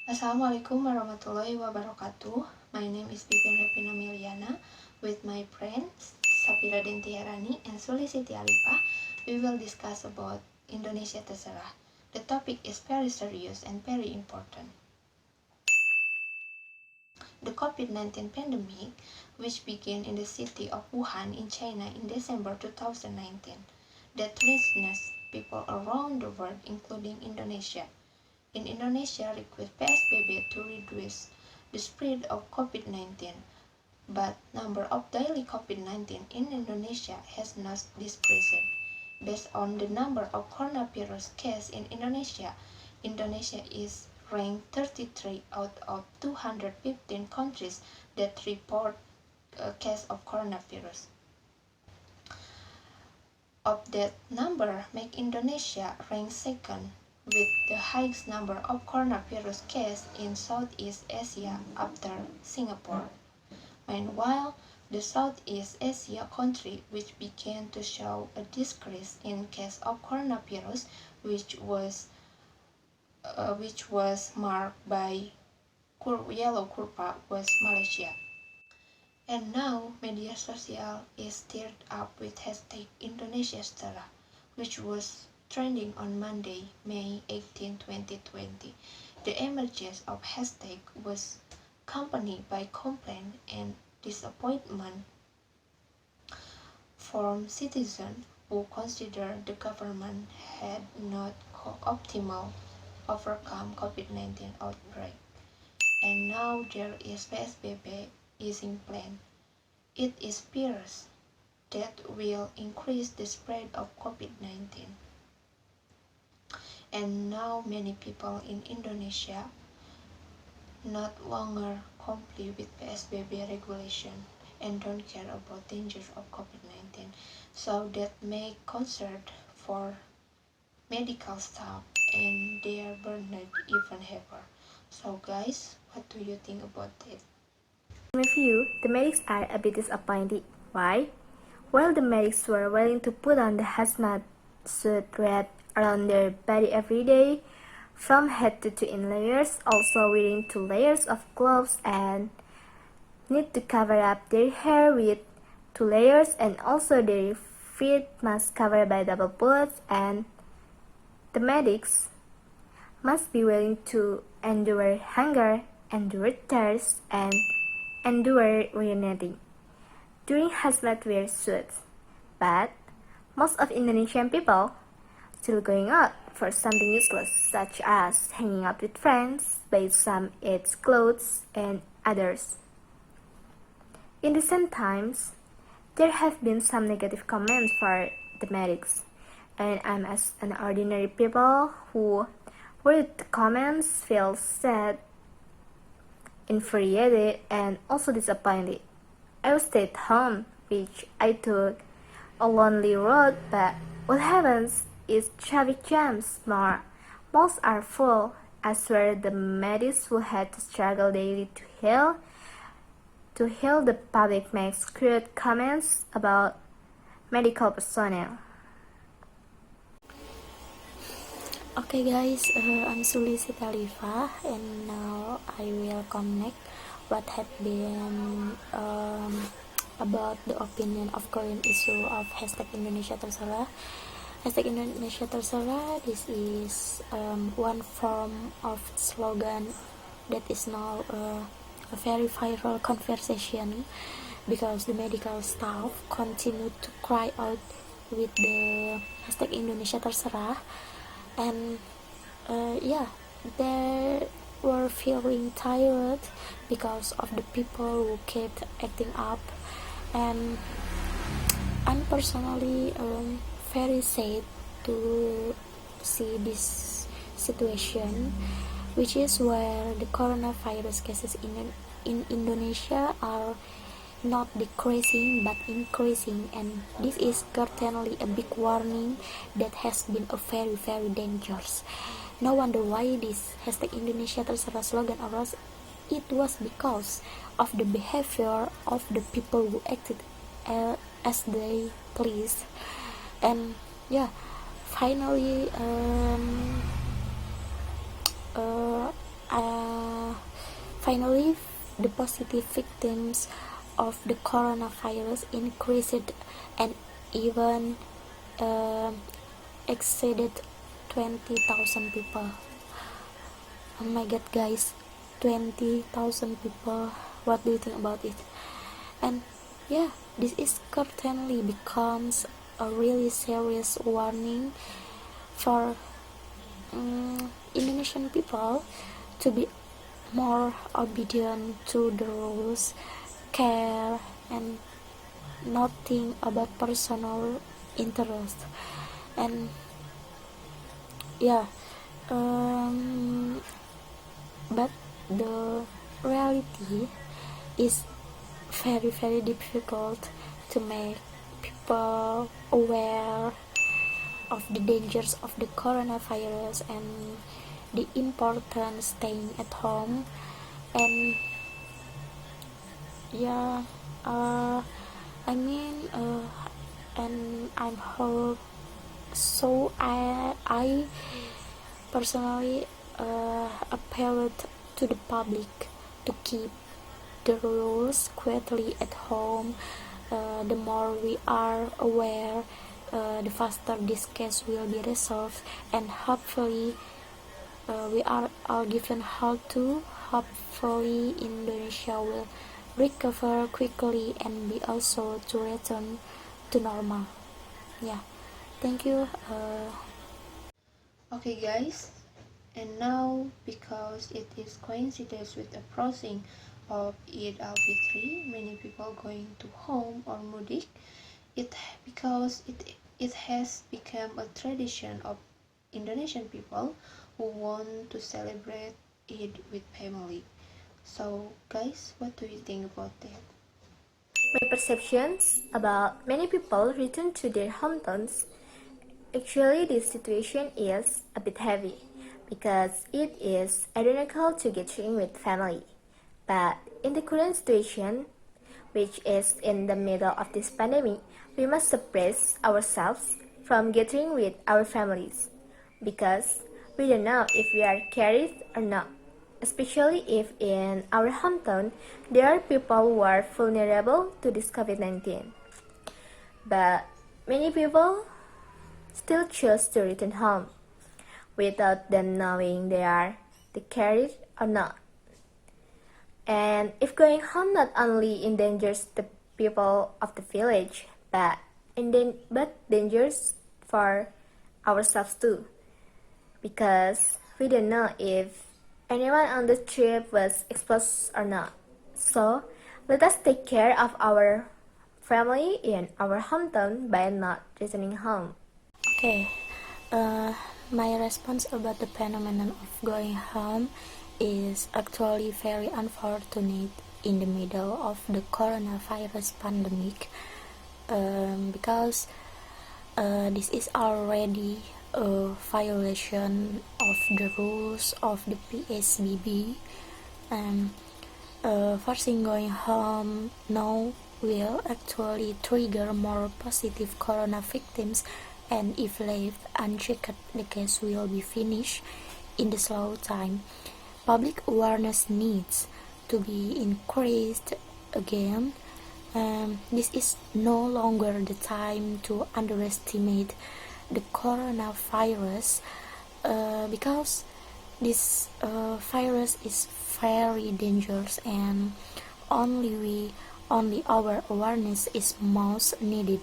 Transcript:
Assalamualaikum warahmatullahi wabarakatuh. My name is Vivin Revina with my friends Shaviera, Denti, Herani, and Sulis, Siti, Alifah. We will discuss about Indonesia Terserah. The topic is very serious and very important. The COVID-19 pandemic, which began in the city of Wuhan in China in December 2019, that threatens people around the world, including Indonesia. In Indonesia, request PSBB to reduce the spread of COVID-19, but number of daily COVID-19 in Indonesia has not decreased. Based on the number of coronavirus cases in Indonesia, Indonesia is ranked 33 out of 215 countries that report a case of coronavirus. Of that number, make Indonesia rank second with the highest number of coronavirus cases in Southeast Asia after Singapore. Meanwhile, the Southeast Asia country which began to show a decrease in case of coronavirus, which was marked by yellow curve, was Malaysia. And now, media social is stirred up with hashtag Indonesia Terserah, which was trending on Monday, May 18, 2020. The emergence of hashtag was accompanied by complaint and disappointment from citizens who considered the government had not optimal overcome COVID-19 outbreak. And now there is PSBB easing plan. It is fears that will increase the spread of COVID-19. And now many people in Indonesia not longer comply with PSBB regulation and don't care about dangers of COVID-19, so that make concern for medical staff and they are burned even heavier. So guys, what do you think about it? In my view, the medics are a bit disappointed. Why? While the medics were willing to put on the hazmat suit wrapped around their body every day, from head to toe in layers, also wearing 2 layers of gloves and need to cover up their hair with 2 layers, and also their feet must cover by double bullets, and the medics must be willing to endure hunger, endure thirst, and endure urinating during hazmat wear suits. But most of Indonesian people still going out for something useless, such as hanging out with friends, buy some its clothes, and others. In recent times, there have been some negative comments for the medics, and I'm as an ordinary people who read the comments feel sad, infuriated, and also disappointed. I was stayed home, which I took a lonely road, but what happens is traffic jams more. Malls are full. I swear the medics who had to struggle daily to heal the public makes crude comments about medical personnel. Okay guys, I'm Sulis, Alifah, and now I will connect what have been about the opinion of current issue of hashtag Indonesia Terserah. Hashtag Indonesia Terserah, this is one form of slogan that is now a very viral conversation because the medical staff continue to cry out with the hashtag Indonesia Terserah. And they were feeling tired because of the people who kept acting up, and I'm personally very sad to see this situation, which is where the coronavirus cases in Indonesia are not decreasing but increasing, and this is certainly a big warning that has been a very very dangerous. No wonder why this hashtag Indonesia Terserah slogan arose. It was because of the behavior of the people who acted as they please. And finally Finally, the positive victims of the coronavirus increased and even exceeded 20,000 people. Oh my god, guys, 20,000 people. What do you think about it? And yeah, this is certainly becomes a really serious warning for Indonesian people to be more obedient to the rules, care, and not think about personal interest. And yeah, but the reality is very difficult to make people aware of the dangers of the coronavirus and the importance staying at home. And yeah, I mean, and I'm hope so. I personally appealed to the public to keep the rules quietly at home. The more we are aware, the faster this case will be resolved, and hopefully we are all given how to. Hopefully Indonesia will recover quickly and be also to return to normal. Yeah, thank you. Okay guys, and now because it is coincidence with the approaching of Eid al-Fitr, many people going to home or mudik, because it has become a tradition of Indonesian people who want to celebrate Eid with family. So guys, what do you think about that? My perceptions about many people return to their hometowns. Actually, this situation is a bit heavy because it is identical to gathering with family. But in the current situation, which is in the middle of this pandemic, we must suppress ourselves from gathering with our families because we don't know if we are carried or not, especially if in our hometown there are people who are vulnerable to this COVID-19. But many people still choose to return home without them knowing they carried or not. And if going home not only endangers the people of the village, but dangerous for ourselves too, because we don't know if anyone on the trip was exposed or not. So let us take care of our family in our hometown by not returning home. Okay, my response about the phenomenon of going home is actually very unfortunate in the middle of the coronavirus pandemic, because this is already a violation of the rules of the PSBB, and forcing going home now will actually trigger more positive corona victims, and if left unchecked, the case will be finished in the slow time. Public awareness needs to be increased again. This is no longer the time to underestimate the coronavirus, because this virus is very dangerous, and only our awareness is most needed.